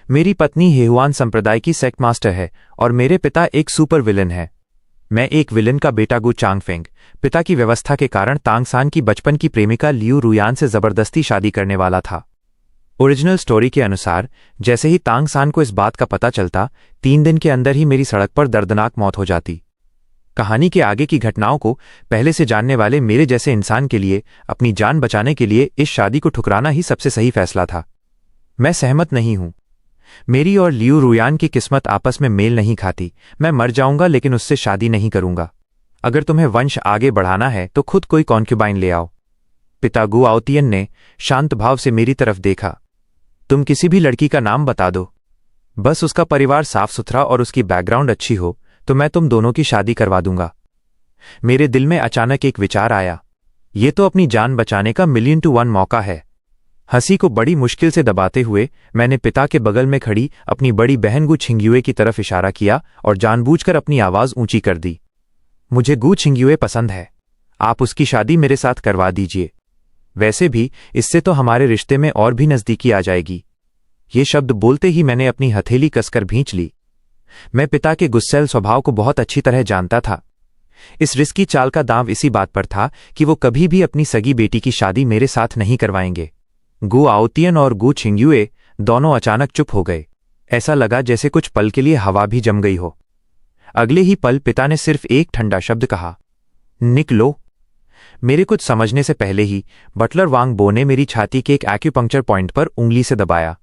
मेरी पत्नी हेहुआन संप्रदाय की सेक्ट मास्टर है और मेरे पिता एक सुपर विलन है। मैं एक विलन का बेटा गु चांगफेंग पिता की व्यवस्था के कारण तांग सान की बचपन की प्रेमिका लियू रुयान से जबरदस्ती शादी करने वाला था। ओरिजिनल स्टोरी के अनुसार जैसे ही तांग सान को इस बात का पता चलता, 3 दिन के अंदर ही मेरी सड़क पर दर्दनाक मौत हो जाती। कहानी के आगे की घटनाओं को पहले से जानने वाले मेरे जैसे इंसान के लिए अपनी जान बचाने के लिए इस शादी को ठुकराना ही सबसे सही फैसला था। मैं सहमत नहीं हूं। मेरी और लियू रुयान की किस्मत आपस में मेल नहीं खाती। मैं मर जाऊंगा लेकिन उससे शादी नहीं करूंगा। अगर तुम्हें वंश आगे बढ़ाना है तो खुद कोई कॉन्क्यूबाइन ले आओ। पिता गु आओतियन ने शांत भाव से मेरी तरफ देखा। तुम किसी भी लड़की का नाम बता दो, बस उसका परिवार साफ सुथरा और उसकी बैकग्राउंड अच्छी हो तो मैं तुम दोनों की शादी करवा दूंगा। मेरे दिल में अचानक एक विचार आया, ये तो अपनी जान बचाने का 1,000,000 मौका है। हंसी को बड़ी मुश्किल से दबाते हुए मैंने पिता के बगल में खड़ी अपनी बड़ी बहन गु छिंग्युए की तरफ इशारा किया और जानबूझकर अपनी आवाज ऊंची कर दी। मुझे गु छिंग्युए पसंद है, आप उसकी शादी मेरे साथ करवा दीजिए। वैसे भी इससे तो हमारे रिश्ते में और भी नजदीकी आ जाएगी। ये शब्द बोलते ही मैंने अपनी हथेली कसकर भींच ली। मैं पिता के गुस्सैल स्वभाव को बहुत अच्छी तरह जानता था। इस रिस्की चाल का दांव इसी बात पर था कि वो कभी भी अपनी सगी बेटी की शादी मेरे साथ नहीं करवाएंगे। गु आओतियन और गु छिंग्युए दोनों अचानक चुप हो गए। ऐसा लगा जैसे कुछ पल के लिए हवा भी जम गई हो। अगले ही पल पिता ने सिर्फ एक ठंडा शब्द कहा, निकलो। मेरे कुछ समझने से पहले ही बटलर वांग बो ने मेरी छाती के एक एक्यूपंक्चर पॉइंट पर उंगली से दबाया।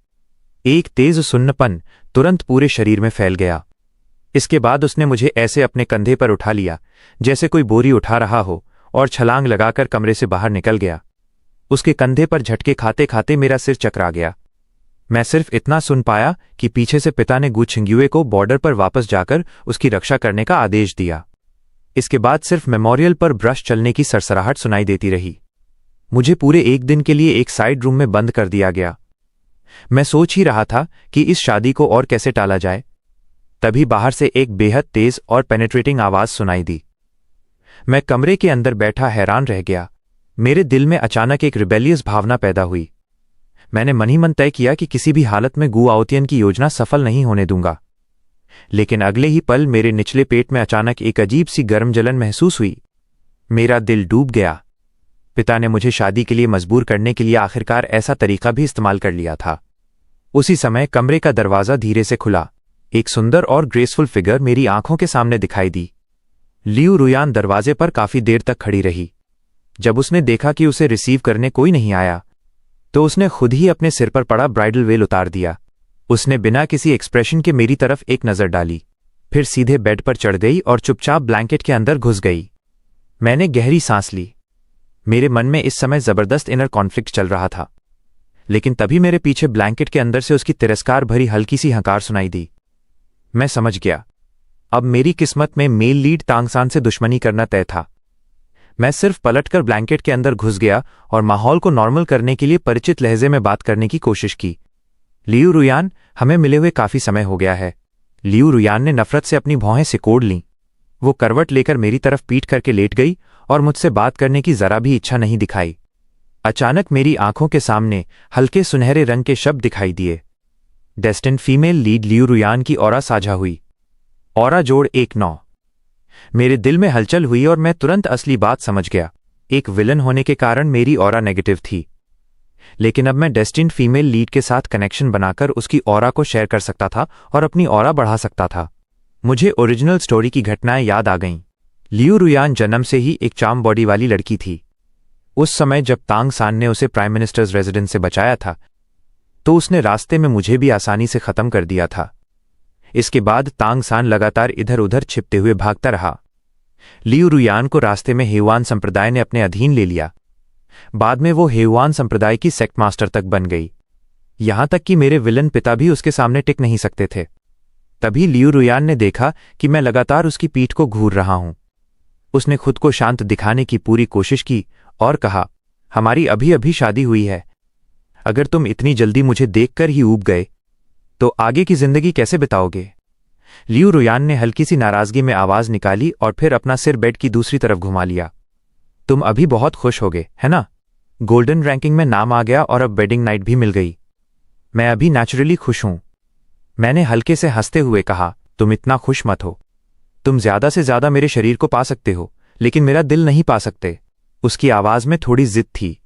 एक तेज सुन्नपन तुरंत पूरे शरीर में फैल गया। इसके बाद उसने मुझे ऐसे अपने कंधे पर उठा लिया जैसे कोई बोरी उठा रहा हो और छलांग लगाकर कमरे से बाहर निकल गया। उसके कंधे पर झटके खाते खाते मेरा सिर चकरा गया। मैं सिर्फ इतना सुन पाया कि पीछे से पिता ने गु छिंग्युए को बॉर्डर पर वापस जाकर उसकी रक्षा करने का आदेश दिया। इसके बाद सिर्फ मेमोरियल पर ब्रश चलने की सरसराहट सुनाई देती रही। मुझे पूरे 1 दिन के लिए एक साइड रूम में बंद कर दिया गया। मैं सोच ही रहा था कि इस शादी को और कैसे टाला जाए, तभी बाहर से एक बेहद तेज और पेनेट्रेटिंग आवाज सुनाई दी। मैं कमरे के अंदर बैठा हैरान रह गया। मेरे दिल में अचानक एक रिबेलियस भावना पैदा हुई। मैंने मन ही मन तय किया कि किसी भी हालत में गु आओतियन की योजना सफल नहीं होने दूंगा। लेकिन अगले ही पल मेरे निचले पेट में अचानक एक अजीब सी गर्म जलन महसूस हुई। मेरा दिल डूब गया। पिता ने मुझे शादी के लिए मजबूर करने के लिए आखिरकार ऐसा तरीका भी इस्तेमाल कर लिया था। उसी समय कमरे का दरवाजा धीरे से खुला। एक सुंदर और ग्रेसफुल फिगर मेरी आंखों के सामने दिखाई दी। लियू रुयान दरवाजे पर काफी देर तक खड़ी रही। जब उसने देखा कि उसे रिसीव करने कोई नहीं आया तो उसने खुद ही अपने सिर पर पड़ा ब्राइडल वेल उतार दिया। उसने बिना किसी एक्सप्रेशन के मेरी तरफ एक नजर डाली, फिर सीधे बेड पर चढ़ गई और चुपचाप ब्लैंकेट के अंदर घुस गई। मैंने गहरी सांस ली। मेरे मन में इस समय जबरदस्त इनर कॉन्फ्लिक्ट चल रहा था। लेकिन तभी मेरे पीछे ब्लैंकेट के अंदर से उसकी तिरस्कार भरी हल्की सी हंकार सुनाई दी। मैं समझ गया, अब मेरी किस्मत में मेल लीड तांग सान से दुश्मनी करना तय था। मैं सिर्फ पलटकर ब्लैंकेट के अंदर घुस गया और माहौल को नॉर्मल करने के लिए परिचित लहजे में बात करने की कोशिश की। लियू रुयान, हमें मिले हुए काफी समय हो गया है। लियू रुयान ने नफरत से अपनी भौहें सिकोड़ लीं। वो करवट लेकर मेरी तरफ पीठ करके लेट गई और मुझसे बात करने की जरा भी इच्छा नहीं दिखाई। अचानक मेरी आंखों के सामने हल्के सुनहरे रंग के शब्द दिखाई दिए। डेस्टिन्ड फीमेल लीड लियू रुयान की ऑरा साझा हुई। ऑरा जोड़ 1-9। मेरे दिल में हलचल हुई और मैं तुरंत असली बात समझ गया। एक विलन होने के कारण मेरी ऑरा नेगेटिव थी, लेकिन अब मैं डेस्टिन्ड फीमेल लीड के साथ कनेक्शन बनाकर उसकी ऑरा को शेयर कर सकता था और अपनी ऑरा बढ़ा सकता था। मुझे ओरिजिनल स्टोरी की घटनाएं याद आ गईं। लियू रुयान जन्म से ही एक चार्म बॉडी वाली लड़की थी। उस समय जब तांग सान ने उसे प्राइम मिनिस्टर्स रेजिडेंस से बचाया था तो उसने रास्ते में मुझे भी आसानी से खत्म कर दिया था। इसके बाद तांग सान लगातार इधर उधर छिपते हुए भागता रहा। लियू रुयान को रास्ते में हेहुआन संप्रदाय ने अपने अधीन ले लिया। बाद में वो हेहुआन संप्रदाय की सेक्ट मास्टर तक बन गई। यहां तक कि मेरे विलन पिता भी उसके सामने टिक नहीं सकते थे। तभी लियू रुयान ने देखा कि मैं लगातार उसकी पीठ को घूर रहा हूं। उसने खुद को शांत दिखाने की पूरी कोशिश की और कहा, हमारी अभी अभी शादी हुई है। अगर तुम इतनी जल्दी मुझे देखकर ही ऊब गए तो आगे की जिंदगी कैसे बिताओगे? लियू रुयान ने हल्की सी नाराजगी में आवाज निकाली और फिर अपना सिर बेड की दूसरी तरफ घुमा लिया। तुम अभी बहुत खुश होगे, है ना? गोल्डन रैंकिंग में नाम आ गया और अब वेडिंग नाइट भी मिल गई। मैं अभी नेचुरली खुश हूं। मैंने हल्के से हंसते हुए कहा, तुम इतना खुश मत हो। तुम ज्यादा से ज्यादा मेरे शरीर को पा सकते हो, लेकिन मेरा दिल नहीं पा सकते। उसकी आवाज में थोड़ी जिद थी।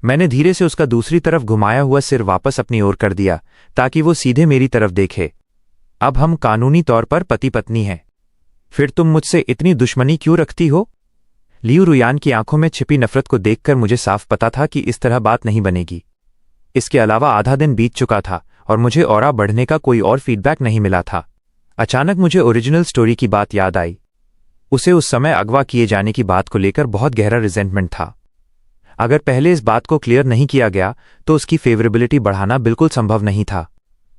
मैंने धीरे से उसका दूसरी तरफ घुमाया हुआ सिर वापस अपनी ओर कर दिया ताकि वो सीधे मेरी तरफ देखे। अब हम कानूनी तौर पर पति पत्नी हैं। फिर तुम मुझसे इतनी दुश्मनी क्यों रखती हो? लियू रुयान की आंखों में छिपी नफरत को देखकर मुझे साफ पता था कि इस तरह बात नहीं बनेगी। इसके अलावा आधा दिन बीत चुका था और मुझे ऑरा बढ़ने का कोई और फीडबैक नहीं मिला था। अचानक मुझे ओरिजिनल स्टोरी की बात याद आई। उसे उस समय अगवा किए जाने की बात को लेकर बहुत गहरा रिजेंटमेंट था। अगर पहले इस बात को क्लियर नहीं किया गया तो उसकी फेवरेबिलिटी बढ़ाना बिल्कुल संभव नहीं था।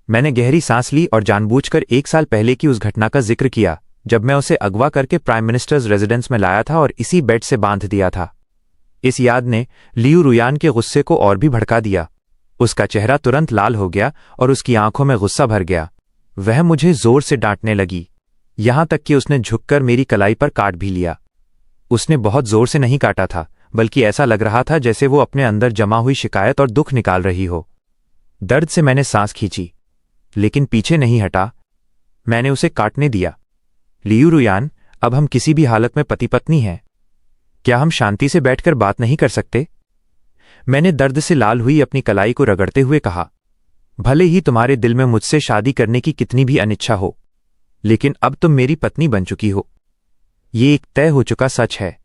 मैंने गहरी सांस ली और जानबूझकर 1 साल पहले की उस घटना का जिक्र किया जब मैं उसे अगवा करके प्राइम मिनिस्टर्स रेजिडेंस में लाया था और इसी बेड से बांध दिया था। इस याद ने लियू रुयान के गुस्से को और भी भड़का दिया। उसका चेहरा तुरंत लाल हो गया और उसकी आंखों में गुस्सा भर गया। वह मुझे जोर से डांटने लगी, यहां तक कि उसने झुककर मेरी कलाई पर काट भी लिया। उसने बहुत जोर से नहीं काटा था, बल्कि ऐसा लग रहा था जैसे वो अपने अंदर जमा हुई शिकायत और दुख निकाल रही हो। दर्द से मैंने सांस खींची, लेकिन पीछे नहीं हटा। मैंने उसे काटने दिया। लियू रुयान, अब हम किसी भी हालत में पति पत्नी हैं। क्या हम शांति से बैठकर बात नहीं कर सकते? मैंने दर्द से लाल हुई अपनी कलाई को रगड़ते हुए कहा, भले ही तुम्हारे दिल में मुझसे शादी करने की कितनी भी अनिच्छा हो, लेकिन अब तुम मेरी पत्नी बन चुकी हो। ये एक तय हो चुका सच है।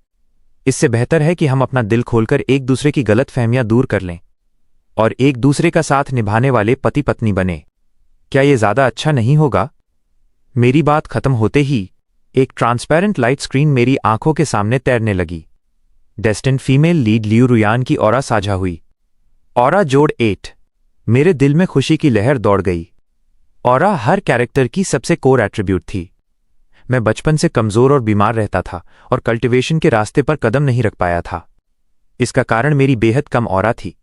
इससे बेहतर है कि हम अपना दिल खोलकर एक दूसरे की गलतफहमियां दूर कर लें और एक दूसरे का साथ निभाने वाले पति पत्नी बने। क्या ये ज्यादा अच्छा नहीं होगा? मेरी बात खत्म होते ही एक ट्रांसपेरेंट लाइट स्क्रीन मेरी आंखों के सामने तैरने लगी। डेस्टिन्ड फीमेल लीड लियू रुयान की ऑरा साझा हुई। ऑरा जोड़ 8। मेरे दिल में खुशी की लहर दौड़ गई। ऑरा हर कैरेक्टर की सबसे कोर एट्रीब्यूट थी। मैं बचपन से कमजोर और बीमार रहता था और कल्टीवेशन के रास्ते पर कदम नहीं रख पाया था। इसका कारण मेरी बेहद कम ऑरा थी।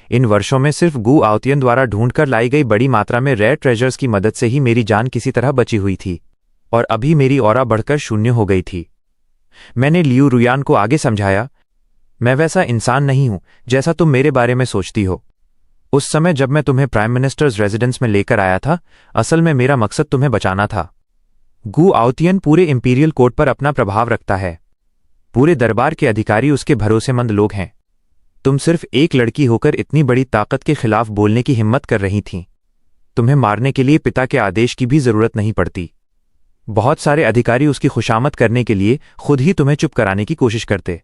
इन वर्षों में सिर्फ गू आउतियन द्वारा ढूंढकर लाई गई बड़ी मात्रा में रेयर ट्रेजर्स की मदद से ही मेरी जान किसी तरह बची हुई थी, और अभी मेरी ऑरा बढ़कर 0 हो गई थी। मैंने लियू रुयान को आगे समझाया, मैं वैसा इंसान नहीं हूं जैसा तुम मेरे बारे में सोचती हो। उस समय जब मैं तुम्हें प्राइम मिनिस्टर्स रेजिडेंस में लेकर आया था, असल में मेरा मकसद तुम्हें बचाना था। गू आउतियन पूरे इंपीरियल कोर्ट पर अपना प्रभाव रखता है। पूरे दरबार के अधिकारी उसके भरोसेमंद लोग हैं। तुम सिर्फ एक लड़की होकर इतनी बड़ी ताकत के खिलाफ बोलने की हिम्मत कर रही थीं। तुम्हें मारने के लिए पिता के आदेश की भी जरूरत नहीं पड़ती। बहुत सारे अधिकारी उसकी खुशामद करने के लिए खुद ही तुम्हें चुप कराने की कोशिश करते।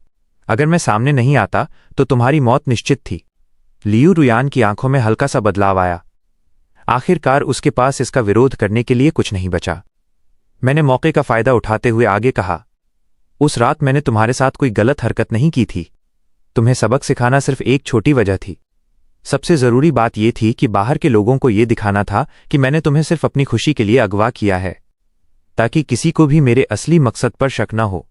अगर मैं सामने नहीं आता तो तुम्हारी मौत निश्चित थी। लियू रुयान की आंखों में हल्का सा बदलाव आया। आखिरकार उसके पास इसका विरोध करने के लिए कुछ नहीं बचा। मैंने मौके का फायदा उठाते हुए आगे कहा, उस रात मैंने तुम्हारे साथ कोई गलत हरकत नहीं की थी। तुम्हें सबक सिखाना सिर्फ एक छोटी वजह थी। सबसे जरूरी बात यह थी कि बाहर के लोगों को यह दिखाना था कि मैंने तुम्हें सिर्फ अपनी खुशी के लिए अगवा किया है, ताकि किसी को भी मेरे असली मकसद पर शक न हो।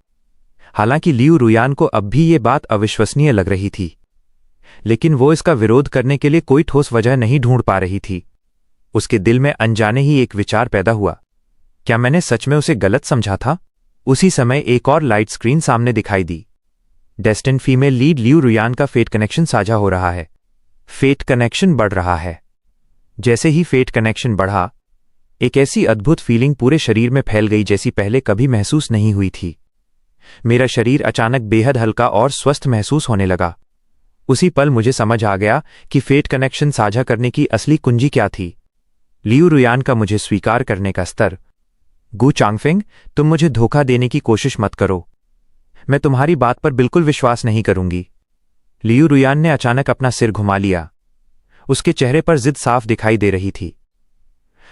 हालांकि लियू रुयान को अब भी ये बात अविश्वसनीय लग रही थी, लेकिन वो इसका विरोध करने के लिए कोई ठोस वजह नहीं ढूंढ पा रही थी। उसके दिल में अनजाने ही एक विचार पैदा हुआ, क्या मैंने सच में उसे गलत समझा था? उसी समय एक और लाइट स्क्रीन सामने दिखाई दी। डेस्टिन्ड फीमेल लीड लियू रुयान का फेट कनेक्शन साझा हो रहा है। फेट कनेक्शन बढ़ रहा है। जैसे ही फेट कनेक्शन बढ़ा, एक ऐसी अद्भुत फीलिंग पूरे शरीर में फैल गई जैसी पहले कभी महसूस नहीं हुई थी। मेरा शरीर अचानक बेहद हल्का और स्वस्थ महसूस होने लगा। उसी पल मुझे समझ आ गया कि फेट कनेक्शन साझा करने की असली कुंजी क्या थी। लियू रुयान का मुझे स्वीकार करने का स्तर। गू चांगफेंग, तुम मुझे धोखा देने की कोशिश मत करो। मैं तुम्हारी बात पर बिल्कुल विश्वास नहीं करूंगी। लियू रुयान ने अचानक अपना सिर घुमा लिया। उसके चेहरे पर जिद साफ दिखाई दे रही थी।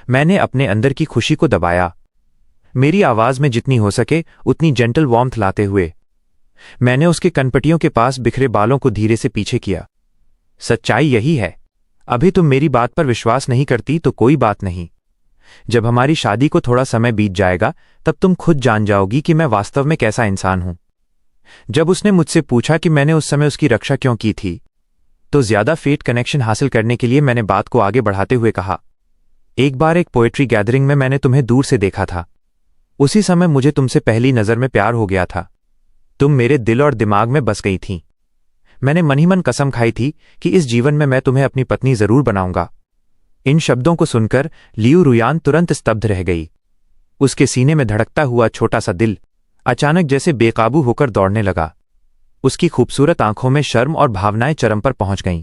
मैंने अपने अंदर की खुशी को दबाया, मेरी आवाज में जितनी हो सके उतनी जेंटल वार्मथ लाते हुए। मैंने उसके कनपटियों के पास बिखरे बालों को धीरे से पीछे किया। सच्चाई यही है। अभी तुम मेरी बात पर विश्वास नहीं करती तो कोई बात नहीं। जब हमारी शादी को थोड़ा समय बीत जाएगा तब तुम खुद जान जाओगी कि मैं वास्तव में कैसा इंसान हूं। जब उसने मुझसे पूछा कि मैंने उस समय उसकी रक्षा क्यों की थी, तो ज्यादा फेट कनेक्शन हासिल करने के लिए मैंने बात को आगे बढ़ाते हुए कहा, एक बार एक पोएट्री गैदरिंग में मैंने तुम्हें दूर से देखा था। उसी समय मुझे तुमसे पहली नजर में प्यार हो गया था। तुम मेरे दिल और दिमाग में बस गई थीं। मैंने मन ही मन कसम खाई थी कि इस जीवन में मैं तुम्हें अपनी पत्नी जरूर बनाऊंगा। इन शब्दों को सुनकर लियू रुयान तुरंत स्तब्ध रह गई। उसके सीने में धड़कता हुआ छोटा सा दिल अचानक जैसे बेकाबू होकर दौड़ने लगा। उसकी खूबसूरत आंखों में शर्म और भावनाएं चरम पर पहुंच गईं।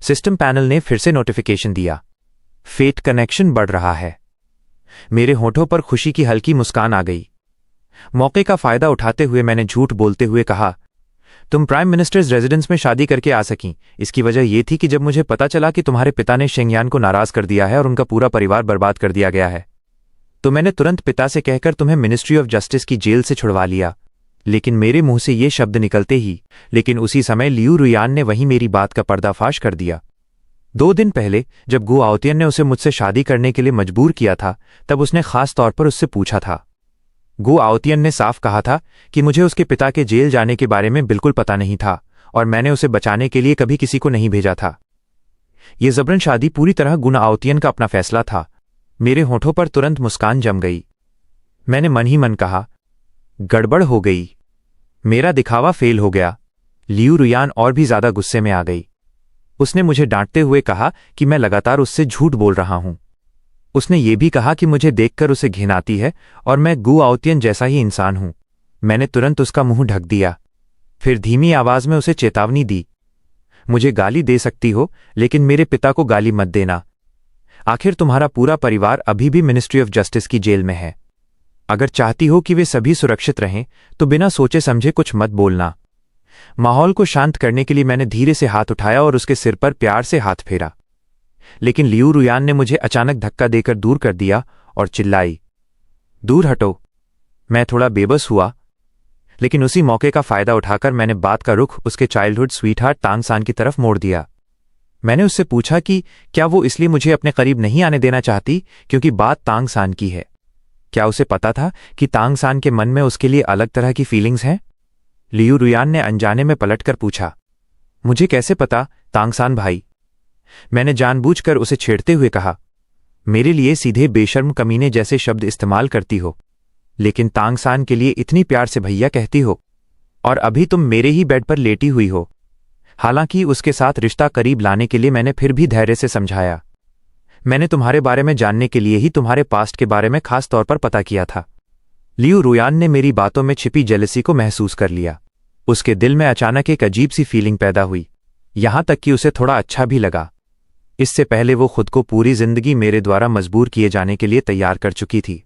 सिस्टम पैनल ने फिर से नोटिफिकेशन दिया, फेट कनेक्शन बढ़ रहा है। मेरे होठों पर खुशी की हल्की मुस्कान आ गई। मौके का फायदा उठाते हुए मैंने झूठ बोलते हुए कहा, तुम प्राइम मिनिस्टर्स रेजिडेंस में शादी करके आ सकीं, इसकी वजह यह थी कि जब मुझे पता चला कि तुम्हारे पिता ने शेंगयान को नाराज कर दिया है और उनका पूरा परिवार बर्बाद कर दिया गया है, तो मैंने तुरंत पिता से कहकर तुम्हें मिनिस्ट्री ऑफ जस्टिस की जेल से छुड़वा लिया। लेकिन मेरे मुंह से ये शब्द निकलते ही लेकिन उसी समय लियू रुयान ने वहीं मेरी बात का पर्दाफाश कर दिया। 2 दिन पहले जब गु आओतियन ने उसे मुझसे शादी करने के लिए मजबूर किया था, तब उसने खास तौर पर उससे पूछा था। गु आओतियन ने साफ कहा था कि मुझे उसके पिता के जेल जाने के बारे में बिल्कुल पता नहीं था और मैंने उसे बचाने के लिए कभी किसी को नहीं भेजा था। यह जबरन शादी पूरी तरह गु आओतियन का अपना फैसला था। मेरे होठों पर तुरंत मुस्कान जम गई। मैंने मन ही मन कहा, गड़बड़ हो गई, मेरा दिखावा फेल हो गया। लियू रुयान और भी ज्यादा गुस्से में आ गई। उसने मुझे डांटते हुए कहा कि मैं लगातार उससे झूठ बोल रहा हूं। उसने ये भी कहा कि मुझे देखकर उसे घिन आती है और मैं गु आओतियन जैसा ही इंसान हूं। मैंने तुरंत उसका मुंह ढक दिया, फिर धीमी आवाज में उसे चेतावनी दी, मुझे गाली दे सकती हो लेकिन मेरे पिता को गाली मत देना। आखिर तुम्हारा पूरा परिवार अभी भी मिनिस्ट्री ऑफ जस्टिस की जेल में है। अगर चाहती हो कि वे सभी सुरक्षित रहें तो बिना सोचे समझे कुछ मत बोलना। माहौल को शांत करने के लिए मैंने धीरे से हाथ उठाया और उसके सिर पर प्यार से हाथ फेरा, लेकिन लियू रुयान ने मुझे अचानक धक्का देकर दूर कर दिया और चिल्लाई, दूर हटो। मैं थोड़ा बेबस हुआ, लेकिन उसी मौके का फायदा उठाकर मैंने बात का रुख उसके चाइल्डहुड स्वीटहार्ट तांग सान की तरफ मोड़ दिया। मैंने उससे पूछा कि क्या वो इसलिए मुझे अपने करीब नहीं आने देना चाहती क्योंकि बात तांग सान की है। क्या उसे पता था कि तांग सान के मन में उसके लिए अलग तरह की फीलिंग्स हैं? लियू रुयान ने अनजाने में पलटकर पूछा, मुझे कैसे पता तांग सान भाई? मैंने जानबूझकर उसे छेड़ते हुए कहा, मेरे लिए सीधे बेशर्म कमीने जैसे शब्द इस्तेमाल करती हो, लेकिन तांग सान के लिए इतनी प्यार से भैया कहती हो, और अभी तुम मेरे ही बेड पर लेटी हुई हो। हालांकि उसके साथ रिश्ता करीब लाने के लिए मैंने फिर भी धैर्य से समझाया। मैंने तुम्हारे बारे में जानने के लिए ही तुम्हारे पास्ट के बारे में खास तौर पर पता किया था। लियू रुयान ने मेरी बातों में छिपी जेलसी को महसूस कर लिया। उसके दिल में अचानक एक अजीब सी फीलिंग पैदा हुई, यहां तक कि उसे थोड़ा अच्छा भी लगा। इससे पहले वो खुद को पूरी जिंदगी मेरे द्वारा मजबूर किए जाने के लिए तैयार कर चुकी थी,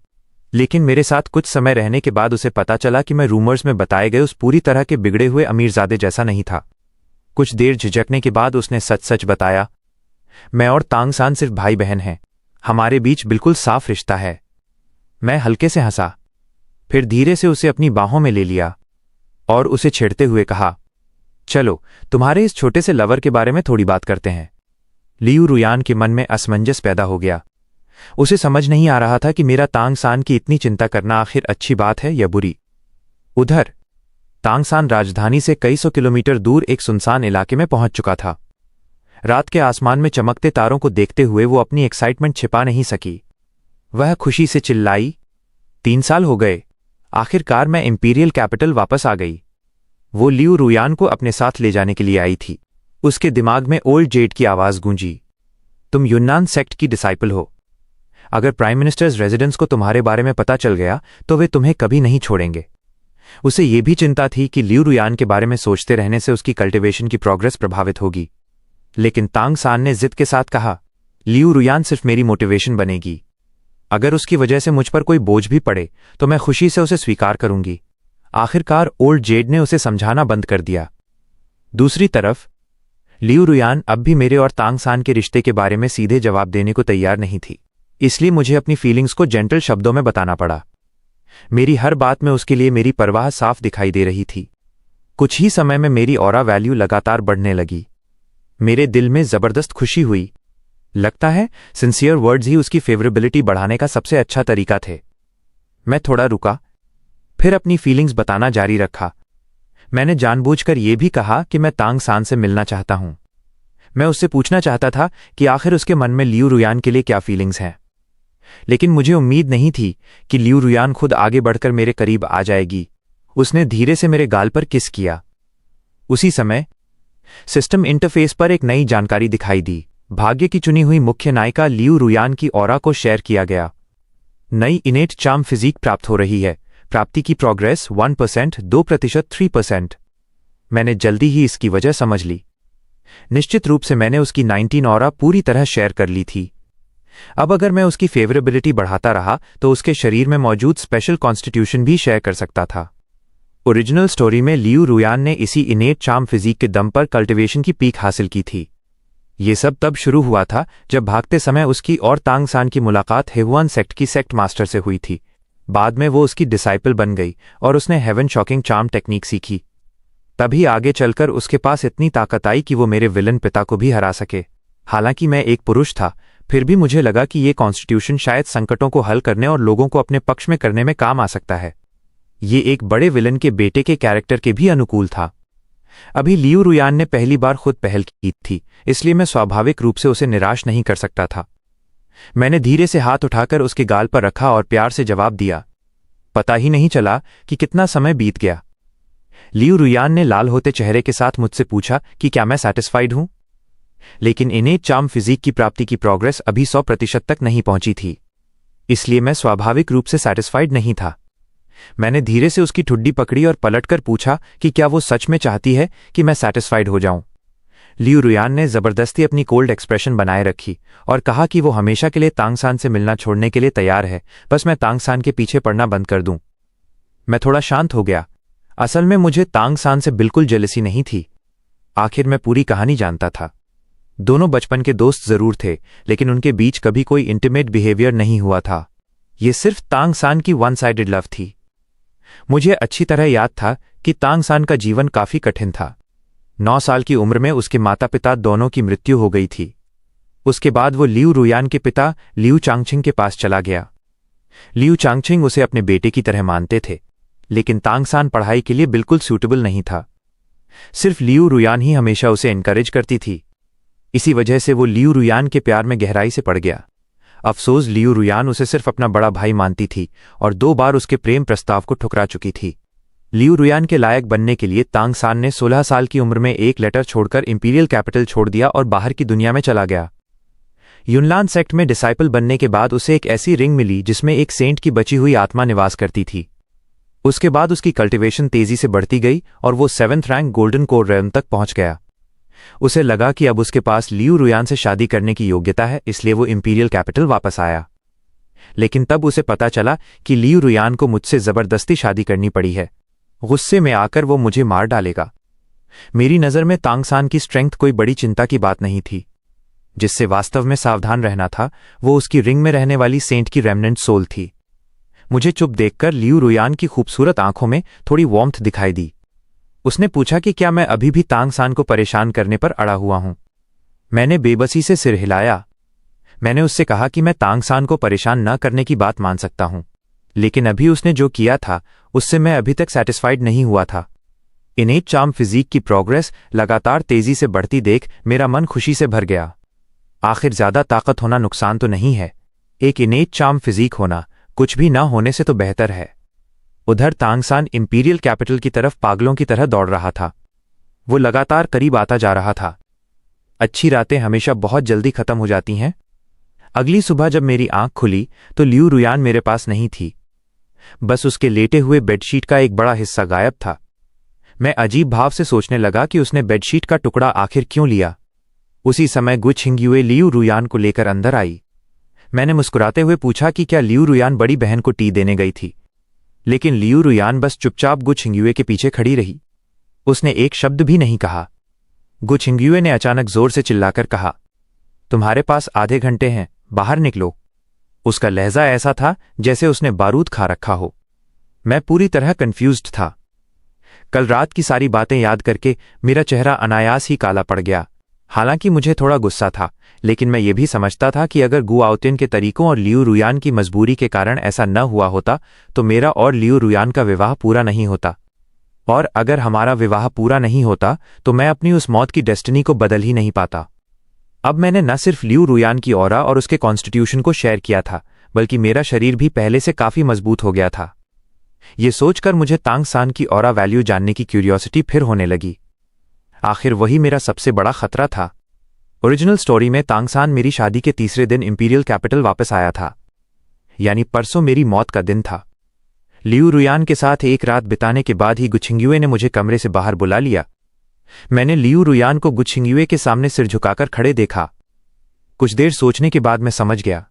लेकिन मेरे साथ कुछ समय रहने के बाद उसे पता चला कि मैं रूमर्स में बताए गए उस पूरी तरह के बिगड़े हुए अमीरजादे जैसा नहीं था। कुछ देर झिझकने के बाद उसने सच सच बताया, मैं और तांग सान सिर्फ भाई बहन हैं, हमारे बीच बिल्कुल साफ रिश्ता है। मैं हल्के से हंसा, फिर धीरे से उसे अपनी बाहों में ले लिया और उसे छेड़ते हुए कहा, चलो तुम्हारे इस छोटे से लवर के बारे में थोड़ी बात करते हैं। लियू रुयान के मन में असमंजस पैदा हो गया। उसे समझ नहीं आ रहा था कि मेरा तांग सान की इतनी चिंता करना आखिर अच्छी बात है या बुरी। उधर तांग सान राजधानी से कई सौ किलोमीटर दूर एक सुनसान इलाके में पहुंच चुका था। रात के आसमान में चमकते तारों को देखते हुए वो अपनी एक्साइटमेंट छिपा नहीं सकी। वह खुशी से चिल्लाई, 3 साल हो गए, आखिरकार मैं इंपीरियल कैपिटल वापस आ गई। वो लियू रुयान को अपने साथ ले जाने के लिए आई थी। उसके दिमाग में ओल्ड जेड की आवाज गूंजी, तुम यून्नान सेक्ट की डिसाइपल हो। अगर प्राइम मिनिस्टर्स रेजिडेंस को तुम्हारे बारे में पता चल गया तो वे तुम्हें कभी नहीं छोड़ेंगे। उसे यह भी चिंता थी कि लियू रुयान के बारे में सोचते रहने से उसकी कल्टिवेशन की प्रोग्रेस प्रभावित होगी, लेकिन तांग सान ने जिद के साथ कहा, लियू रुयान सिर्फ मेरी मोटिवेशन बनेगी। अगर उसकी वजह से मुझ पर कोई बोझ भी पड़े तो मैं खुशी से उसे स्वीकार करूंगी। आखिरकार ओल्ड जेड ने उसे समझाना बंद कर दिया। दूसरी तरफ लियू रुयान अब भी मेरे और तांग सान के रिश्ते के बारे में सीधे जवाब देने को तैयार नहीं थी, इसलिए मुझे अपनी फीलिंग्स को जेंटल शब्दों में बताना पड़ा। मेरी हर बात में उसके लिए मेरी परवाह साफ दिखाई दे रही थी। कुछ ही समय में मेरी ऑरा वैल्यू लगातार बढ़ने लगी। मेरे दिल में जबरदस्त खुशी हुई। लगता है सिंसियर वर्ड्स ही उसकी फेवरेबिलिटी बढ़ाने का सबसे अच्छा तरीका थे। मैं थोड़ा रुका, फिर अपनी फीलिंग्स बताना जारी रखा। मैंने जानबूझकर यह भी कहा कि मैं तांग सान से मिलना चाहता हूं। मैं उससे पूछना चाहता था कि आखिर उसके मन में लियू रुयान के लिए क्या फीलिंग्स हैं, लेकिन मुझे उम्मीद नहीं थी कि लियू रुयान खुद आगे बढ़कर मेरे करीब आ जाएगी। उसने धीरे से मेरे गाल पर किस किया। उसी समय सिस्टम इंटरफेस पर एक नई जानकारी दिखाई दी। भाग्य की चुनी हुई मुख्य नायिका लियू रुयान की ऑरा को शेयर किया गया। नई इनेट चार्म फिजिक प्राप्त हो रही है। प्राप्ति की प्रोग्रेस 1%, 2%, 3%। मैंने जल्दी ही इसकी वजह समझ ली। निश्चित रूप से मैंने उसकी 19 ऑरा पूरी तरह शेयर कर ली थी। अब अगर मैं उसकी फेवरेबिलिटी बढ़ाता रहा तो उसके शरीर में मौजूद स्पेशल कॉन्स्टिट्यूशन भी शेयर कर सकता था। ओरिजिनल स्टोरी में लियू रुयान ने इसी इनेट चार्म फिजिक के दम पर कल्टिवेशन की पीक हासिल की थी। ये सब तब शुरू हुआ था जब भागते समय उसकी और तांग सान की मुलाकात हेवुआन सेक्ट की सेक्ट मास्टर से हुई थी। बाद में वो उसकी डिसाइपल बन गई और उसने हेवन शॉकिंग चार्म टेक्निक सीखी। तभी आगे चलकर उसके पास इतनी ताकत आई कि वो मेरे विलन पिता को भी हरा सके। हालांकि मैं एक पुरुष था, फिर भी मुझे लगा कि ये कॉन्स्टिट्यूशन शायद संकटों को हल करने और लोगों को अपने पक्ष में करने में काम आ सकता है। ये एक बड़े विलन के बेटे के कैरेक्टर के भी अनुकूल था। अभी लियू रुयान ने पहली बार खुद पहल की थी, इसलिए मैं स्वाभाविक रूप से उसे निराश नहीं कर सकता था। मैंने धीरे से हाथ उठाकर उसके गाल पर रखा और प्यार से जवाब दिया। पता ही नहीं चला कि कितना समय बीत गया। लियू रुयान ने लाल होते चेहरे के साथ मुझसे पूछा कि क्या मैं सैटिस्फाइड हूं, लेकिन इनेट चार्म फिजिक की प्राप्ति की प्रोग्रेस अभी 100% तक नहीं पहुंची थी, इसलिए मैं स्वाभाविक रूप से सैटिस्फाइड नहीं था। मैंने धीरे से उसकी ठुड्डी पकड़ी और पलटकर पूछा कि क्या वो सच में चाहती है कि मैं सैटिस्फाइड हो जाऊं। लियू रुयान ने जबरदस्ती अपनी कोल्ड एक्सप्रेशन बनाए रखी और कहा कि वो हमेशा के लिए तांग सान से मिलना छोड़ने के लिए तैयार है, बस मैं तांग सान के पीछे पड़ना बंद कर दूं। मैं थोड़ा शांत हो गया। असल में मुझे तांग सान से बिल्कुल जेलसी नहीं थी। आखिर मैं पूरी कहानी जानता था। दोनों बचपन के दोस्त जरूर थे, लेकिन उनके बीच कभी कोई इंटीमेट बिहेवियर नहीं हुआ था। ये सिर्फ तांग सान की वन साइडेड लव थी। मुझे अच्छी तरह याद था कि तांग सान का जीवन काफी कठिन था। 9 साल की उम्र में उसके माता पिता दोनों की मृत्यु हो गई थी। उसके बाद वो लियू रुयान के पिता लियू चांगछिंग के पास चला गया। लियू चांगछिंग उसे अपने बेटे की तरह मानते थे, लेकिन तांग सान पढ़ाई के लिए बिल्कुल सूटेबल नहीं था। सिर्फ लियू रुयान ही हमेशा उसे एनकरेज करती थी। इसी वजह से वो लियू रुयान के प्यार में गहराई से पड़ गया। अफसोस, लियू रुयान उसे सिर्फ अपना बड़ा भाई मानती थी और 2 बार उसके प्रेम प्रस्ताव को ठुकरा चुकी थी। लियू रुयान के लायक बनने के लिए तांग सान ने 16 साल की उम्र में एक लेटर छोड़कर इंपीरियल कैपिटल छोड़ दिया और बाहर की दुनिया में चला गया। युनलान सेक्ट में डिसाइपल बनने के बाद उसे एक ऐसी रिंग मिली जिसमें एक सेंट की बची हुई आत्मा निवास करती थी। उसके बाद उसकी कल्टिवेशन तेजी से बढ़ती गई और वो 7th rank golden core realm तक पहुंच गया। उसे लगा कि अब उसके पास लियू रुयान से शादी करने की योग्यता है, इसलिए वो इंपीरियल कैपिटल वापस आया। लेकिन तब उसे पता चला कि लियू रुयान को मुझसे जबरदस्ती शादी करनी पड़ी है। गुस्से में आकर वो मुझे मार डालेगा। मेरी नज़र में तांग सान की स्ट्रेंथ कोई बड़ी चिंता की बात नहीं थी। जिससे वास्तव में सावधान रहना था वो उसकी रिंग में रहने वाली सेंट की रेमनेंट सोल थी। मुझे चुप देखकर लियू रुयान की खूबसूरत आंखों में थोड़ी वार्मथ दिखाई दी। उसने पूछा कि क्या मैं अभी भी तांग सान को परेशान करने पर अड़ा हुआ हूं। मैंने बेबसी से सिर हिलाया। मैंने उससे कहा कि मैं तांग सान को परेशान न करने की बात मान सकता हूं, लेकिन अभी उसने जो किया था उससे मैं अभी तक सैटिस्फाइड नहीं हुआ था। इनेट चार्म फिजिक की प्रोग्रेस लगातार तेजी से बढ़ती देख मेरा मन खुशी से भर गया। आखिर ज्यादा ताकत होना नुकसान तो नहीं है। एक इनेट चार्म फिजिक होना कुछ भी ना होने से तो बेहतर है। उधर तांग सान इंपीरियल कैपिटल की तरफ पागलों की तरह दौड़ रहा था। वो लगातार करीब आता जा रहा था। अच्छी रातें हमेशा बहुत जल्दी खत्म हो जाती हैं। अगली सुबह जब मेरी आंख खुली तो लियू रुयान मेरे पास नहीं थी। बस उसके लेटे हुए बेडशीट का एक बड़ा हिस्सा गायब था। मैं अजीब भाव से सोचने लगा कि उसने बेडशीट का टुकड़ा आखिर क्यों लिया। उसी समय गु छिंग्युए लियू रुयान को लेकर अंदर आई। मैंने मुस्कुराते हुए पूछा कि क्या लियू रुयान बड़ी बहन को टी देने गई थी, लेकिन लियू रुयान बस चुपचाप गु छिंग्युए के पीछे खड़ी रही। उसने एक शब्द भी नहीं कहा। गु छिंग्युए ने अचानक जोर से चिल्लाकर कहा, तुम्हारे पास आधे घंटे हैं, बाहर निकलो। उसका लहजा ऐसा था जैसे उसने बारूद खा रखा हो। मैं पूरी तरह कंफ्यूज्ड था। कल रात की सारी बातें याद करके मेरा चेहरा अनायास ही काला पड़ गया। हालांकि मुझे थोड़ा गुस्सा था, लेकिन मैं ये भी समझता था कि अगर गु आउटिन के तरीकों और लियू रुयान की मजबूरी के कारण ऐसा न हुआ होता तो मेरा और लियू रुयान का विवाह पूरा नहीं होता। और अगर हमारा विवाह पूरा नहीं होता तो मैं अपनी उस मौत की डेस्टिनी को बदल ही नहीं पाता। अब मैंने न सिर्फ लियू रुयान की ऑरा और उसके कॉन्स्टिट्यूशन को शेयर किया था, बल्कि मेरा शरीर भी पहले से काफी मजबूत हो गया था। ये सोचकर मुझे तांग सान की ऑरा वैल्यू जानने की क्यूरियोसिटी फिर होने लगी। आखिर वही मेरा सबसे बड़ा खतरा था। ओरिजिनल स्टोरी में तांगसान मेरी शादी के तीसरे दिन इंपीरियल कैपिटल वापस आया था, यानी परसों मेरी मौत का दिन था। लियू रुयान के साथ एक रात बिताने के बाद ही गुछिंग्युए ने मुझे कमरे से बाहर बुला लिया। मैंने लियू रुयान को गुछिंग्युए के सामने सिर झुकाकर खड़े देखा। कुछ देर सोचने के बाद मैं समझ गया,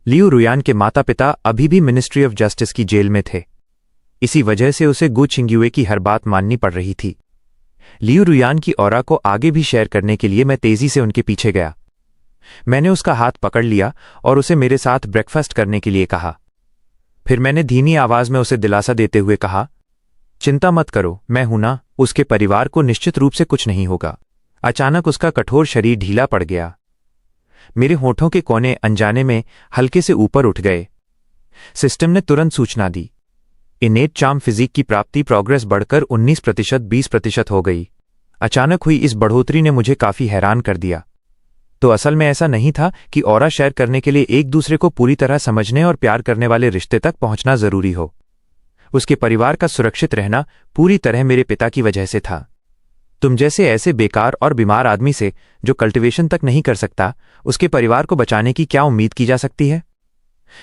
लियू रुयान के माता पिता अभी भी मिनिस्ट्री ऑफ जस्टिस की जेल में थे। इसी वजह से उसे गुछिंग्युए की हर बात माननी पड़ रही थी। लियू रुयान की ऑरा को आगे भी शेयर करने के लिए मैं तेजी से उनके पीछे गया। मैंने उसका हाथ पकड़ लिया और उसे मेरे साथ ब्रेकफास्ट करने के लिए कहा। फिर मैंने धीमी आवाज में उसे दिलासा देते हुए कहा, चिंता मत करो, मैं हूं ना, उसके परिवार को निश्चित रूप से कुछ नहीं होगा। अचानक उसका कठोर शरीर ढीला पड़ गया। मेरे होठों के कोने अनजाने में हल्के से ऊपर उठ गए। सिस्टम ने तुरंत सूचना दी। इनेट चार्म फिजिक की प्राप्ति प्रोग्रेस बढ़कर 19% 20% हो गई। अचानक हुई इस बढ़ोतरी ने मुझे काफी हैरान कर दिया। तो असल में ऐसा नहीं था कि ऑरा शेयर करने के लिए एक दूसरे को पूरी तरह समझने और प्यार करने वाले रिश्ते तक पहुंचना जरूरी हो। उसके परिवार का सुरक्षित रहना पूरी तरह मेरे पिता की वजह से था। तुम जैसे ऐसे बेकार और बीमार आदमी से, जो कल्टीवेशन तक नहीं कर सकता, उसके परिवार को बचाने की क्या उम्मीद की जा सकती है?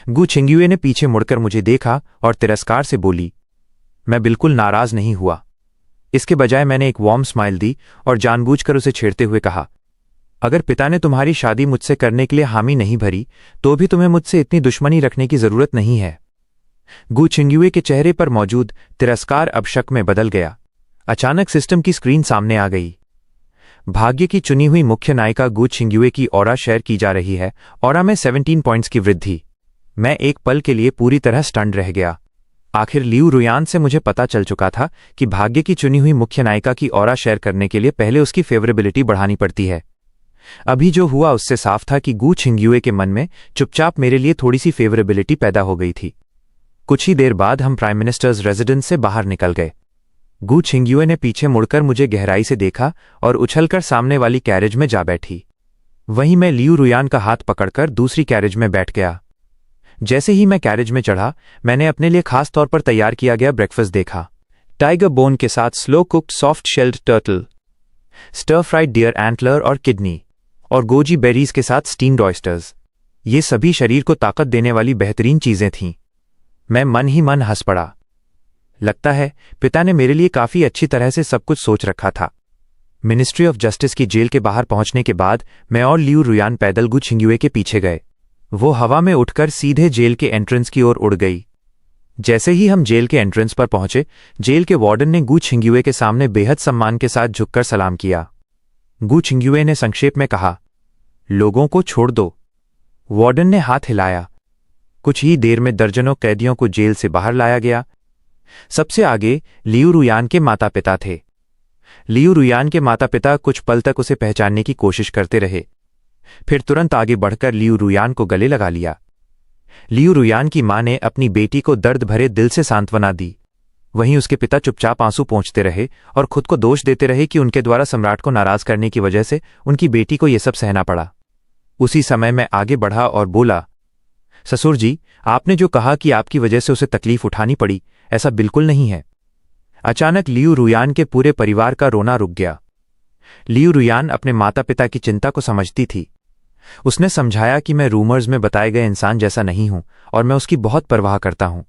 गुछिंग्युए ने पीछे मुड़कर मुझे देखा और तिरस्कार से बोली। मैं बिल्कुल नाराज नहीं हुआ। इसके बजाय मैंने एक वार्म स्माइल दी और जानबूझकर उसे छेड़ते हुए कहा, अगर पिता ने तुम्हारी शादी मुझसे करने के लिए हामी नहीं भरी तो भी तुम्हें मुझसे इतनी दुश्मनी रखने की जरूरत नहीं है। गुछिंग्युए के चेहरे पर मौजूद तिरस्कार अब शक में बदल गया। अचानक सिस्टम की स्क्रीन सामने आ गई। भाग्य की चुनी हुई मुख्य नायिका गुछिंग्युए की ऑरा शेयर की जा रही है। ऑरा में 17 पॉइंट्स की वृद्धि। मैं एक पल के लिए पूरी तरह स्टन्ड रह गया। आखिर लियू रुयान से मुझे पता चल चुका था कि भाग्य की चुनी हुई मुख्य नायिका की ऑरा शेयर करने के लिए पहले उसकी फेवरेबिलिटी बढ़ानी पड़ती है। अभी जो हुआ उससे साफ था कि गुछिंग्युए के मन में चुपचाप मेरे लिए थोड़ी सी फेवरेबिलिटी पैदा हो गई थी। कुछ ही देर बाद हम प्राइम मिनिस्टर्स रेजिडेंस से बाहर निकल गए। गुछिंग्युए ने पीछे मुड़कर मुझे गहराई से देखा और उछलकर सामने वाली कैरेज में जा बैठी। वहीं मैं लियू रुयान का हाथ पकड़कर दूसरी कैरेज में बैठ गया। जैसे ही मैं कैरेज में चढ़ा, मैंने अपने लिए खास तौर पर तैयार किया गया ब्रेकफास्ट देखा। टाइगर बोन के साथ slow cooked soft shelled turtle, stir fried deer antler और किडनी, और गोजी बेरीज के साथ स्टीम्ड ऑयस्टर्स। ये सभी शरीर को ताकत देने वाली बेहतरीन चीजें थीं। मैं मन ही मन हंस पड़ा। लगता है पिता ने मेरे लिए काफी अच्छी तरह से सब कुछ सोच रखा था। मिनिस्ट्री ऑफ जस्टिस की जेल के बाहर पहुंचने के बाद मैं और लियू रुयान पैदल गुछिंग्युए के पीछे गए। वो हवा में उठकर सीधे जेल के एंट्रेंस की ओर उड़ गई। जैसे ही हम जेल के एंट्रेंस पर पहुंचे, जेल के वार्डन ने गुछिंग्युए के सामने बेहद सम्मान के साथ झुककर सलाम किया। गुछिंग्युए ने संक्षेप में कहा, लोगों को छोड़ दो। वार्डन ने हाथ हिलाया। कुछ ही देर में दर्जनों कैदियों को जेल से बाहर लाया गया। सबसे आगे लियू रुयान के माता पिता थे। लियू रुयान के माता पिता कुछ पल तक उसे पहचानने की कोशिश करते रहे, फिर तुरंत आगे बढ़कर लियू रुयान को गले लगा लिया। लियू रुयान की मां ने अपनी बेटी को दर्द भरे दिल से सांत्वना दी। वहीं उसके पिता चुपचाप आंसू पोंछते रहे और खुद को दोष देते रहे कि उनके द्वारा सम्राट को नाराज करने की वजह से उनकी बेटी को यह सब सहना पड़ा। उसी समय मैं आगे बढ़ा और बोला, ससुर जी, आपने जो कहा कि आपकी वजह से उसे तकलीफ उठानी पड़ी, ऐसा बिल्कुल नहीं है। अचानक लियू रुयान के पूरे परिवार का रोना रुक गया। लियू रुयान अपने माता पिता की चिंता को समझती थी। उसने समझाया कि मैं रूमर्स में बताए गए इंसान जैसा नहीं हूं और मैं उसकी बहुत परवाह करता हूं।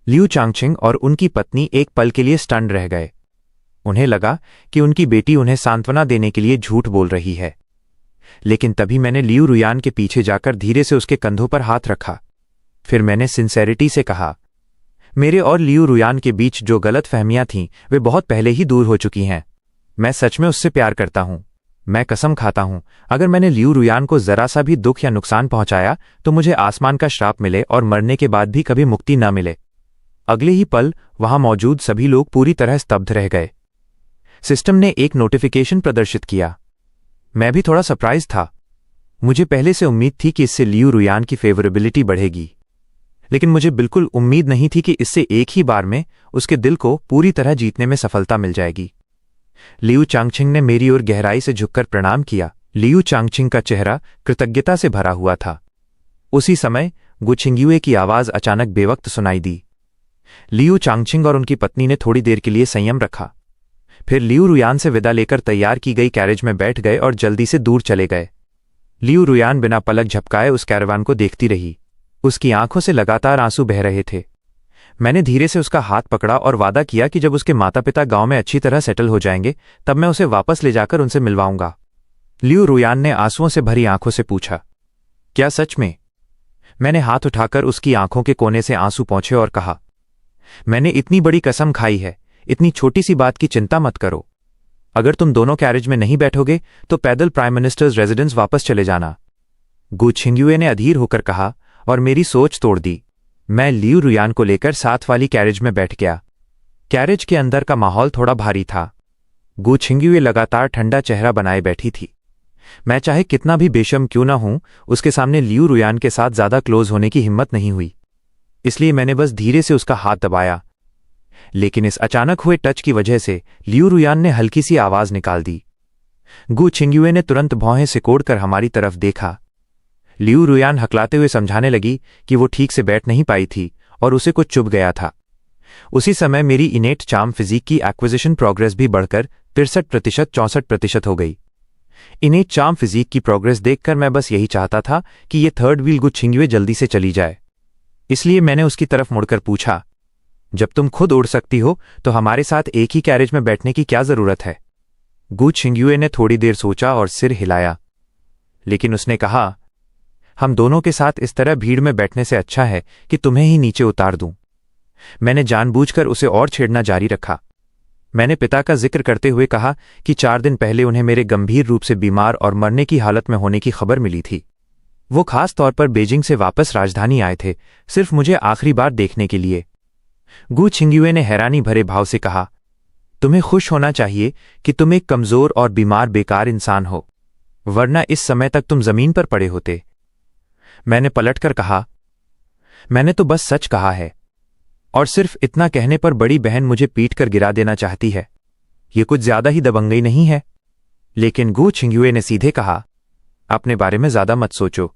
लियू चांगचिंग और उनकी पत्नी एक पल के लिए स्टन्ड रह गए। उन्हें लगा कि उनकी बेटी उन्हें सांत्वना देने के लिए झूठ बोल रही है। लेकिन तभी मैंने लियू रुयान के पीछे जाकर धीरे से उसके कंधों पर हाथ रखा। फिर मैंने सिंसेरिटी से कहा, मेरे और लियू रुयान के बीच जो गलत फहमियां थीं वे बहुत पहले ही दूर हो चुकी हैं। मैं सच में उससे प्यार करता हूं। मैं कसम खाता हूं, अगर मैंने लियू रुयान को जरा सा भी दुख या नुकसान पहुंचाया तो मुझे आसमान का श्राप मिले और मरने के बाद भी कभी मुक्ति न मिले। अगले ही पल वहां मौजूद सभी लोग पूरी तरह स्तब्ध रह गए। सिस्टम ने एक नोटिफिकेशन प्रदर्शित किया। मैं भी थोड़ा सरप्राइज था। मुझे पहले से उम्मीद थी कि इससे लियू रुयान की फेवरेबिलिटी बढ़ेगी, लेकिन मुझे बिल्कुल उम्मीद नहीं थी कि इससे एक ही बार में उसके दिल को पूरी तरह जीतने में सफलता मिल जाएगी। लियू चांगचिंग ने मेरी ओर गहराई से झुककर प्रणाम किया। लियू चांगचिंग का चेहरा कृतज्ञता से भरा हुआ था। उसी समय गुछिंग्युए की आवाज अचानक बेवक्त सुनाई दी। लियू चांगचिंग और उनकी पत्नी ने थोड़ी देर के लिए संयम रखा, फिर लियू रुयान से विदा लेकर तैयार की गई कैरेज में बैठ गए और जल्दी से दूर चले गए। लियू रुयान बिना पलक झपकाए उस कैरवान को देखती रही। उसकी आंखों से लगातार आंसू बह रहे थे। मैंने धीरे से उसका हाथ पकड़ा और वादा किया कि जब उसके माता पिता गांव में अच्छी तरह सेटल हो जाएंगे तब मैं उसे वापस ले जाकर उनसे मिलवाऊंगा। लियू रुयान ने आंसुओं से भरी आंखों से पूछा, क्या सच में? मैंने हाथ उठाकर उसकी आंखों के कोने से आंसू पोंछे और कहा, मैंने इतनी बड़ी कसम खाई है, इतनी छोटी सी बात की चिंता मत करो। अगर तुम दोनों कैरेज में नहीं बैठोगे तो पैदल प्राइम मिनिस्टर्स रेजिडेंस वापस चले जाना। गु छिंग्युए ने अधीर होकर कहा और मेरी सोच तोड़ दी। मैं लियू रुयान को लेकर साथ वाली कैरेज में बैठ गया। कैरेज के अंदर का माहौल थोड़ा भारी था। गु छिंग्युए लगातार ठंडा चेहरा बनाए बैठी थी। मैं चाहे कितना भी बेशर्म क्यों ना हूं, उसके सामने लियू रुयान के साथ ज्यादा क्लोज होने की हिम्मत नहीं हुई। इसलिए मैंने बस धीरे से उसका हाथ दबाया। लेकिन इस अचानक हुए टच की वजह से लियू रुयान ने हल्की सी आवाज निकाल दी। गु छिंग्युए ने तुरंत भौहें सिकोड़कर हमारी तरफ देखा। लियू रुयान हकलाते हुए समझाने लगी कि वो ठीक से बैठ नहीं पाई थी और उसे कुछ चुभ गया था। उसी समय मेरी इनेट चार्म फिजिक की एक्विजिशन प्रोग्रेस भी बढ़कर 63% 64% हो गई। इनेट चार्म फिजिक की प्रोग्रेस देखकर मैं बस यही चाहता था कि ये थर्ड व्हील गु छिंग्युए जल्दी से चली जाए। इसलिए मैंने उसकी तरफ मुड़कर पूछा, जब तुम खुद उड़ सकती हो तो हमारे साथ एक ही कैरेज में बैठने की क्या जरूरत है? गु छिंग्युए ने थोड़ी देर सोचा और सिर हिलाया, लेकिन उसने कहा, हम दोनों के साथ इस तरह भीड़ में बैठने से अच्छा है कि तुम्हें ही नीचे उतार दूं। मैंने जानबूझकर उसे और छेड़ना जारी रखा। मैंने पिता का जिक्र करते हुए कहा कि 4 दिन पहले उन्हें मेरे गंभीर रूप से बीमार और मरने की हालत में होने की खबर मिली थी। वो खास तौर पर बीजिंग से वापस राजधानी आए थे, सिर्फ मुझे आखिरी बार देखने के लिए। गु छिंग्युए ने हैरानी भरे भाव से कहा, तुम्हें खुश होना चाहिए कि तुम एक कमजोर और बीमार बेकार इंसान हो, वरना इस समय तक तुम जमीन पर पड़े होते। मैंने पलटकर कहा, मैंने तो बस सच कहा है, और सिर्फ इतना कहने पर बड़ी बहन मुझे पीट कर गिरा देना चाहती है। ये कुछ ज्यादा ही दबंगई नहीं है? लेकिन गु छिंग्युए ने सीधे कहा, अपने बारे में ज्यादा मत सोचो।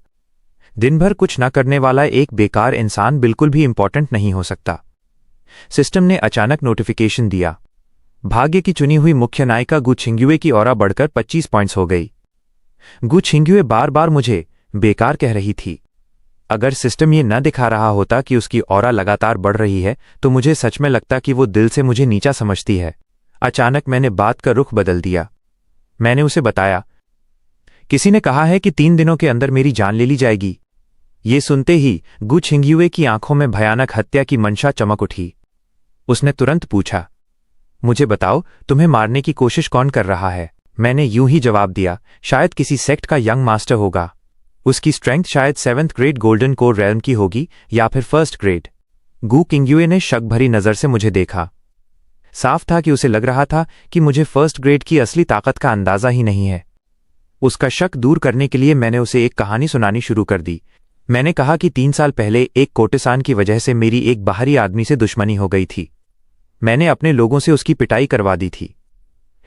दिन भर कुछ न करने वाला एक बेकार इंसान बिल्कुल भी इंपॉर्टेंट नहीं हो सकता। सिस्टम ने अचानक नोटिफिकेशन दिया। भाग्य की चुनी हुई मुख्य नायिका गु छिंग्युए की ऑरा बढ़कर 25 पॉइंट्स हो गई। गु छिंग्युए बार बार मुझे बेकार कह रही थी। अगर सिस्टम ये न दिखा रहा होता कि उसकी ऑरा लगातार बढ़ रही है तो मुझे सच में लगता कि वो दिल से मुझे नीचा समझती है। अचानक मैंने बात का रुख बदल दिया। मैंने उसे बताया, किसी ने कहा है कि 3 दिनों के अंदर मेरी जान ले ली जाएगी। ये सुनते ही गु छिंग्युए की आंखों में भयानक हत्या की मंशा चमक उठी। उसने तुरंत पूछा, मुझे बताओ, तुम्हें मारने की कोशिश कौन कर रहा है? मैंने यूं ही जवाब दिया, शायद किसी सेक्ट का यंग मास्टर होगा। उसकी स्ट्रेंथ शायद 7th grade golden core realm की होगी या फिर 1st ग्रेड। गु छिंग्युए ने शक भरी नजर से मुझे देखा। साफ था कि उसे लग रहा था कि मुझे 1st ग्रेड की असली ताकत का अंदाजा ही नहीं है। उसका शक दूर करने के लिए मैंने उसे एक कहानी सुनानी शुरू कर दी। मैंने कहा कि 3 साल पहले एक कोटेसान की वजह से मेरी एक बाहरी आदमी से दुश्मनी हो गई थी। मैंने अपने लोगों से उसकी पिटाई करवा दी थी,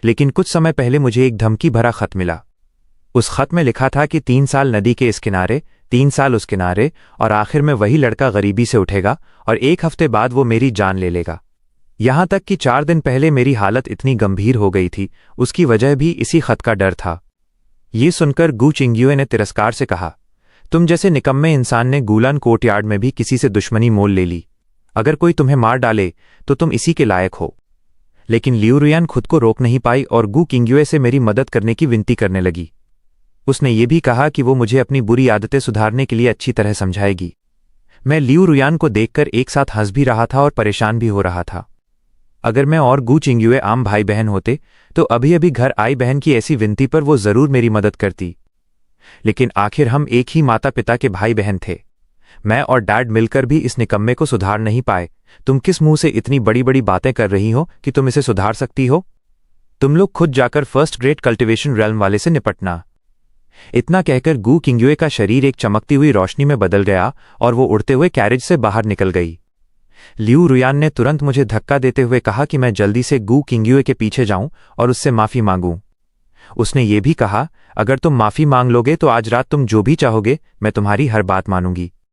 लेकिन कुछ समय पहले मुझे एक धमकी भरा खत मिला। उस खत में लिखा था कि 3 साल नदी के इस किनारे, 3 साल उस किनारे, और आखिर में वही लड़का गरीबी से उठेगा और 1 हफ्ते बाद वो मेरी जान ले लेगा। यहां तक कि 4 दिन पहले मेरी हालत इतनी गंभीर हो गई थी, उसकी वजह भी इसी खत का डर था। ये सुनकर गु छिंग्युए ने तिरस्कार से कहा, तुम जैसे निकम्मे इंसान ने गूलान कोर्टयार्ड में भी किसी से दुश्मनी मोल ले ली। अगर कोई तुम्हें मार डाले तो तुम इसी के लायक हो। लेकिन लियू रुयान खुद को रोक नहीं पाई और गु छिंग्युए से मेरी मदद करने की विनती करने लगी। उसने ये भी कहा कि वो मुझे अपनी बुरी आदतें सुधारने के लिए अच्छी तरह समझाएगी। मैं लियू रुयान को देखकर एक साथ हंस भी रहा था और परेशान भी हो रहा था। अगर मैं और गु छिंग्युए आम भाई बहन होते तो अभी अभी घर आई बहन की ऐसी विनती पर वो जरूर मेरी मदद करती। लेकिन आखिर हम एक ही माता पिता के भाई बहन थे। मैं और डैड मिलकर भी इस निकम्मे को सुधार नहीं पाए। तुम किस मुंह से इतनी बड़ी बड़ी बातें कर रही हो कि तुम इसे सुधार सकती हो? तुम लोग खुद जाकर 1st ग्रेड कल्टिवेशन रेल्म वाले से निपटना। इतना कहकर गु छिंग्युए का शरीर एक चमकती हुई रोशनी में बदल गया और वो उड़ते हुए कैरेज से बाहर निकल गई। लियू रुयान ने तुरंत मुझे धक्का देते हुए कहा कि मैं जल्दी से गु छिंग्युए के पीछे जाऊं और उससे माफी मांगूं। उसने ये भी कहा, अगर तुम माफी मांग लोगे तो आज रात तुम जो भी चाहोगे मैं तुम्हारी हर बात मानूंगी।